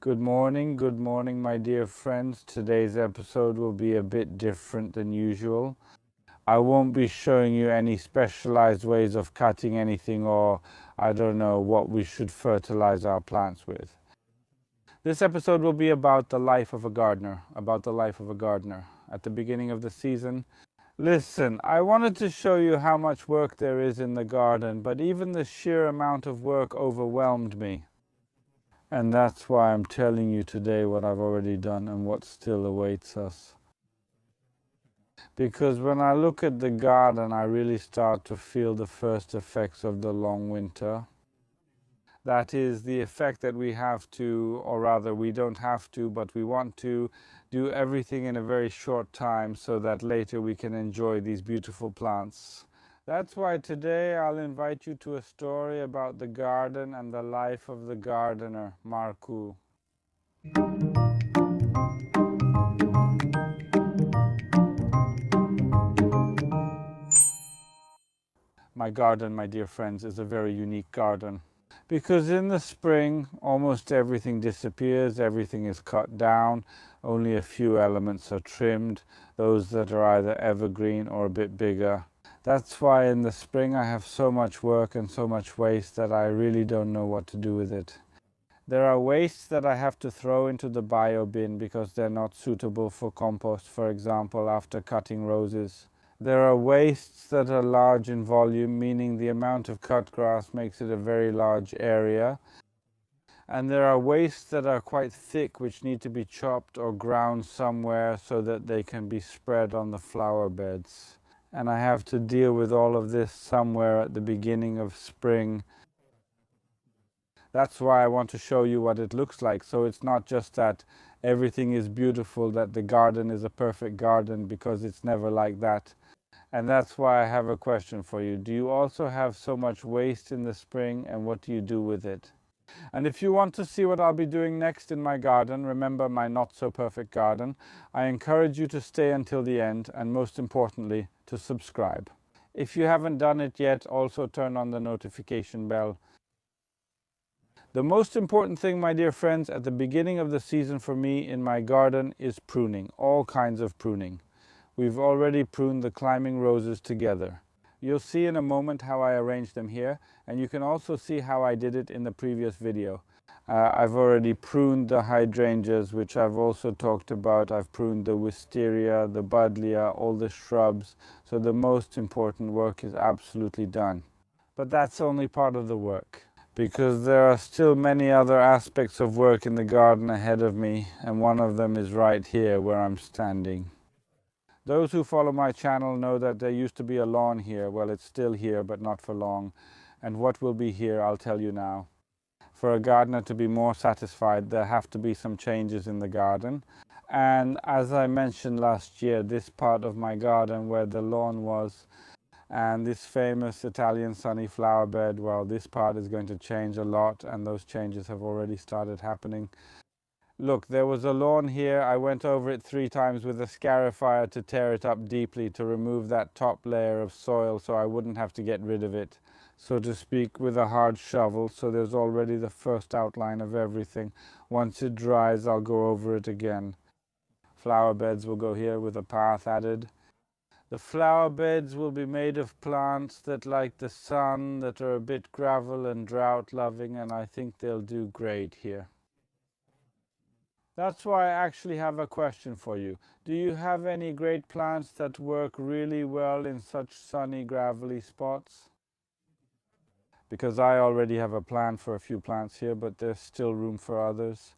Good morning, my dear friends. Today's episode will be a bit different than usual. I won't be showing you any specialized ways of cutting anything or I don't know what we should fertilize our plants with. This episode will be about the life of a gardener, At the beginning of the season, listen, I wanted to show you how much work there is in the garden, but even the sheer amount of work overwhelmed me. And that's why I'm telling you today what I've already done and what still awaits us. Because when I look at the garden, I really start to feel the first effects of the long winter. That is the effect that we have to, or rather we don't have to, but we want to do everything in a very short time so that later we can enjoy these beautiful plants. That's why today I'll invite you to a story about the garden and the life of the gardener, Marku. My garden, my dear friends, is a very unique garden. Because in the spring, almost everything disappears, everything is cut down, only a few elements are trimmed, those that are either evergreen or a bit bigger. That's why in the spring I have so much work and so much waste that I really don't know what to do with it. There are wastes that I have to throw into the bio bin because they're not suitable for compost, for example, after cutting roses. There are wastes that are large in volume, meaning the amount of cut grass makes it a very large area. And there are wastes that are quite thick, which need to be chopped or ground somewhere so that they can be spread on the flower beds. And I have to deal with all of this somewhere at the beginning of spring. That's why I want to show you what it looks like. So it's not just that everything is beautiful, that the garden is a perfect garden, because it's never like that. And that's why I have a question for you. Do you also have so much waste in the spring, and what do you do with it? And if you want to see what I'll be doing next in my garden, remember my not so perfect garden, I encourage you to stay until the end, and most importantly, to subscribe. If you haven't done it yet, also turn on the notification bell. The most important thing, my dear friends, at the beginning of the season for me in my garden is pruning, all kinds of pruning. We've already pruned the climbing roses together. You'll see in a moment how I arranged them here, and you can also see how I did it in the previous video. I've already pruned the hydrangeas, which I've also talked about. I've pruned the wisteria, the buddleia, all the shrubs. So the most important work is absolutely done. But that's only part of the work, because there are still many other aspects of work in the garden ahead of me, and one of them is right here where I'm standing. Those who follow my channel know that there used to be a lawn here. Well, it's still here, but not for long. And what will be here, I'll tell you now. For a gardener to be more satisfied, there have to be some changes in the garden. And as I mentioned last year, this part of my garden where the lawn was, and this famous Italian sunny flower bed, well, this part is going to change a lot, and those changes have already started happening. Look, there was a lawn here. I went over it 3 times with a scarifier to tear it up deeply to remove that top layer of soil so I wouldn't have to get rid of it, so to speak, with a hard shovel. So there's already the first outline of everything. Once it dries, I'll go over it again. Flower beds will go here with a path added. The flower beds will be made of plants that like the sun, that are a bit gravel and drought loving, and I think they'll do great here. That's why I actually have a question for you. Do you have any great plants that work really well in such sunny, gravelly spots? Because I already have a plan for a few plants here, but there's still room for others.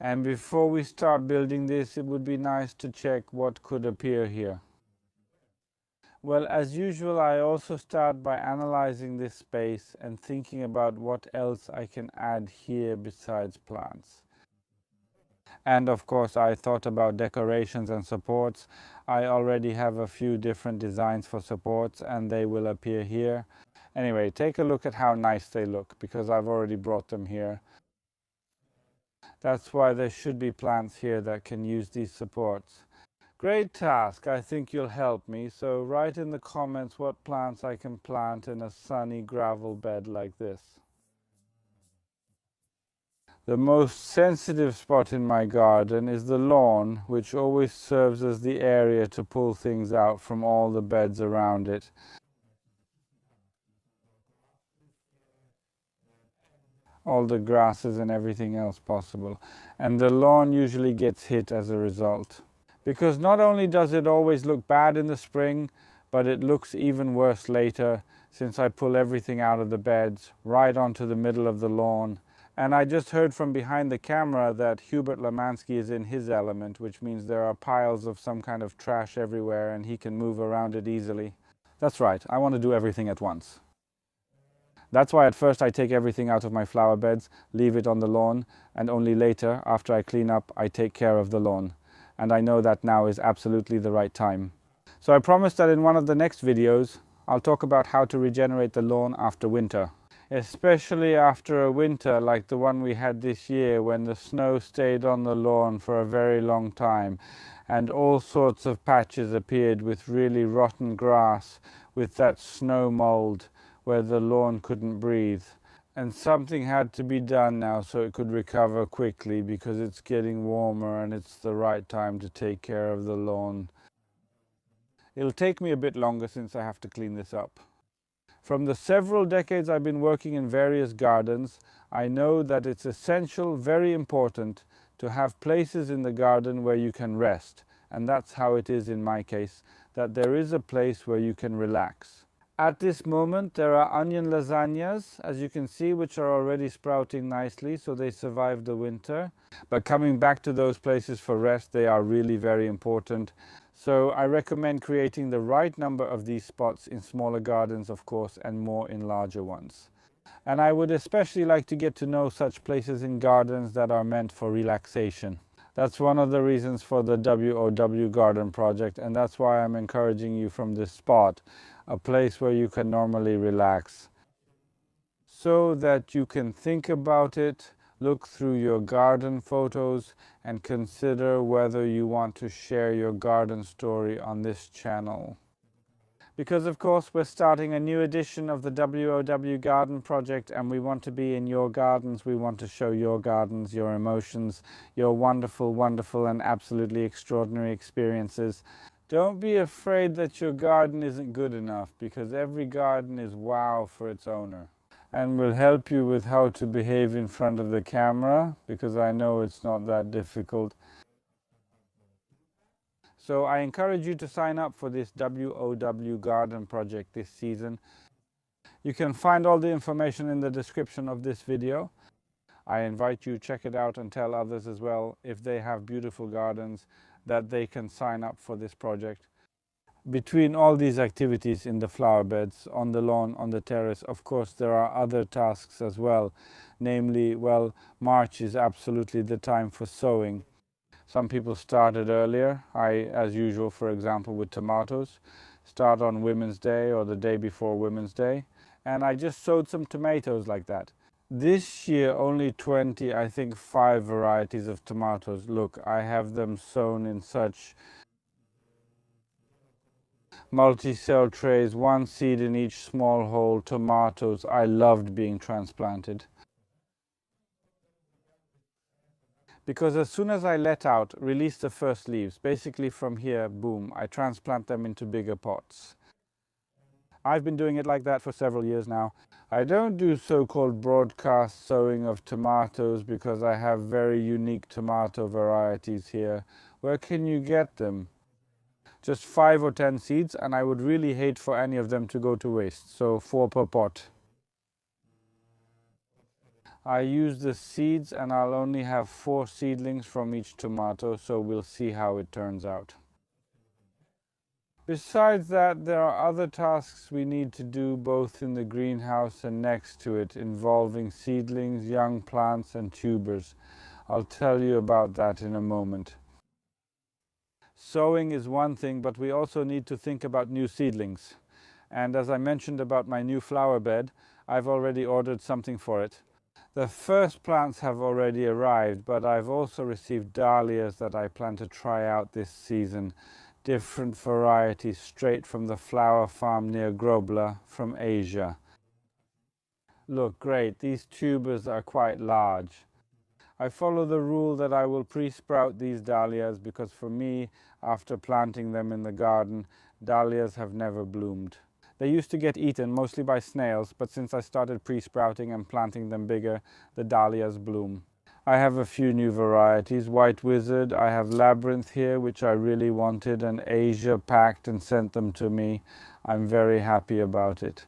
And before we start building this, it would be nice to check what could appear here. Well, as usual, I also start by analyzing this space and thinking about what else I can add here besides plants. And of course, I thought about decorations and supports. I already have a few different designs for supports, and they will appear here. Anyway, take a look at how nice they look, because I've already brought them here. That's why there should be plants here that can use these supports. Great task. I think you'll help me. So write in the comments what plants I can plant in a sunny gravel bed like this. The most sensitive spot in my garden is the lawn, which always serves as the area to pull things out from all the beds around it. All the grasses and everything else possible. And the lawn usually gets hit as a result. Because not only does it always look bad in the spring, but it looks even worse later, since I pull everything out of the beds, right onto the middle of the lawn. And I just heard from behind the camera that Hubert Lemansky is in his element, which means there are piles of some kind of trash everywhere and he can move around it easily. That's right, I want to do everything at once. That's why at first I take everything out of my flower beds, leave it on the lawn, and only later, after I clean up, I take care of the lawn. And I know that now is absolutely the right time. So I promised that in one of the next videos, I'll talk about how to regenerate the lawn after winter. Especially after a winter like the one we had this year, when the snow stayed on the lawn for a very long time and all sorts of patches appeared with really rotten grass, with that snow mold where the lawn couldn't breathe. And something had to be done now so it could recover quickly, because it's getting warmer and it's the right time to take care of the lawn. It'll take me a bit longer since I have to clean this up. From the several decades I've been working in various gardens, I know that it's essential, very important, to have places in the garden where you can rest. And that's how it is in my case, that there is a place where you can relax. At this moment there are onion lasagnas, as you can see, which are already sprouting nicely, so they survived the winter. But coming back to those places for rest, they are really very important. So I recommend creating the right number of these spots in smaller gardens, of course, and more in larger ones. And I would especially like to get to know such places in gardens that are meant for relaxation. That's one of the reasons for the WOW Garden Project, and that's why I'm encouraging you from this spot, a place where you can normally relax, so that you can think about it, look through your garden photos, and consider whether you want to share your garden story on this channel. Because of course we're starting a new edition of the WOW Garden Project, and we want to be in your gardens. We want to show your gardens, your emotions, your wonderful, wonderful and absolutely extraordinary experiences. Don't be afraid that your garden isn't good enough, because every garden is wow for its owner. And we'll help you with how to behave in front of the camera, because I know it's not that difficult. So I encourage you to sign up for this WOW Garden Project this season. You can find all the information in the description of this video. I invite you to check it out and tell others as well, if they have beautiful gardens, that they can sign up for this project. Between all these activities in the flower beds, on the lawn, on the terrace, of course there are other tasks as well. Namely, well, March is absolutely the time for sowing. Some people started earlier. I, as usual, for example, with tomatoes, start on Women's Day or the day before Women's Day. And I just sowed some tomatoes like that. This year only 20, I think 5 varieties of tomatoes. Look, I have them sown in such multi-cell trays, one seed in each small hole. Tomatoes, I loved being transplanted. Because as soon as I release the first leaves, basically from here, boom, I transplant them into bigger pots. I've been doing it like that for several years now. I don't do so-called broadcast sowing of tomatoes because I have very unique tomato varieties here. Where can you get them? Just 5 or 10 seeds, and I would really hate for any of them to go to waste, so 4 per pot. I use the seeds, and I'll only have 4 seedlings from each tomato, so we'll see how it turns out. Besides that, there are other tasks we need to do both in the greenhouse and next to it, involving seedlings, young plants and tubers. I'll tell you about that in a moment. Sowing is one thing, but we also need to think about new seedlings. And as I mentioned about my new flower bed, I've already ordered something for it. The first plants have already arrived, but I've also received dahlias that I plan to try out this season. Different varieties straight from the flower farm near Grobla from Asia. Look, great, these tubers are quite large. I follow the rule that I will pre-sprout these dahlias because for me, after planting them in the garden, dahlias have never bloomed. They used to get eaten mostly by snails, but since I started pre-sprouting and planting them bigger, the dahlias bloom. I have a few new varieties. White Wizard, I have Labyrinth here, which I really wanted, and Asia packed and sent them to me. I'm very happy about it.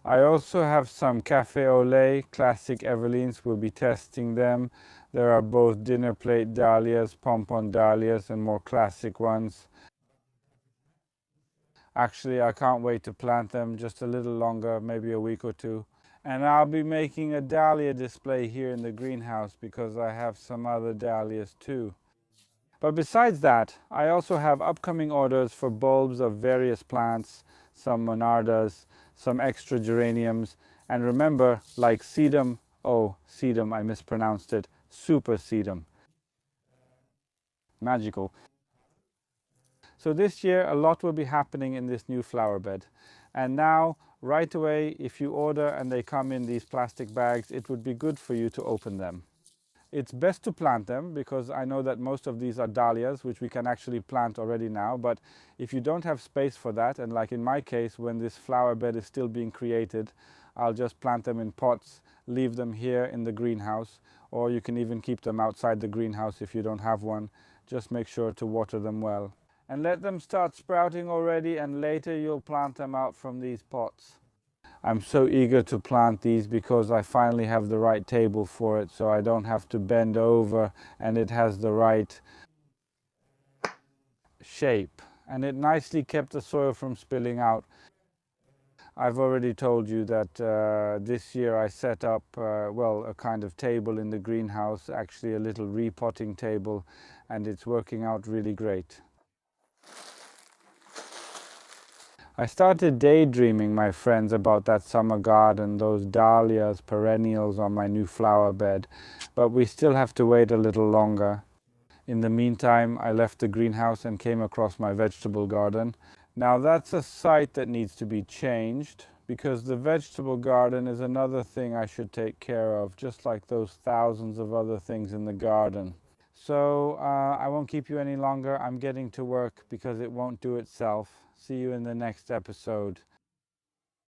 I also have some Cafe au lait, classic Everleans. We'll be testing them. There are both dinner plate dahlias, pompon dahlias, and more classic ones. Actually, I can't wait to plant them just a little longer, maybe a week or two. And I'll be making a dahlia display here in the greenhouse because I have some other dahlias too. But besides that, I also have upcoming orders for bulbs of various plants, some monardas, some extra geraniums, and remember, like sedum, oh, sedum, I mispronounced it, super sedum. Magical. So this year a lot will be happening in this new flower bed. And now, right away, if you order and they come in these plastic bags, it would be good for you to open them. It's best to plant them because I know that most of these are dahlias, which we can actually plant already now. But if you don't have space for that, and like in my case, when this flower bed is still being created, I'll just plant them in pots, leave them here in the greenhouse, or you can even keep them outside the greenhouse if you don't have one. Just make sure to water them well. And let them start sprouting already, and later you'll plant them out from these pots. I'm so eager to plant these because I finally have the right table for it, so I don't have to bend over, and it has the right shape, and it nicely kept the soil from spilling out. I've already told you that this year I set up, well, a kind of table in the greenhouse, actually a little repotting table, and it's working out really great. I started daydreaming, my friends, about that summer garden, those dahlias, perennials on my new flower bed, but we still have to wait a little longer. In the meantime, I left the greenhouse and came across my vegetable garden. Now that's a site that needs to be changed because the vegetable garden is another thing I should take care of, just like those thousands of other things in the garden. So I won't keep you any longer. I'm getting to work because it won't do itself. See you in the next episode.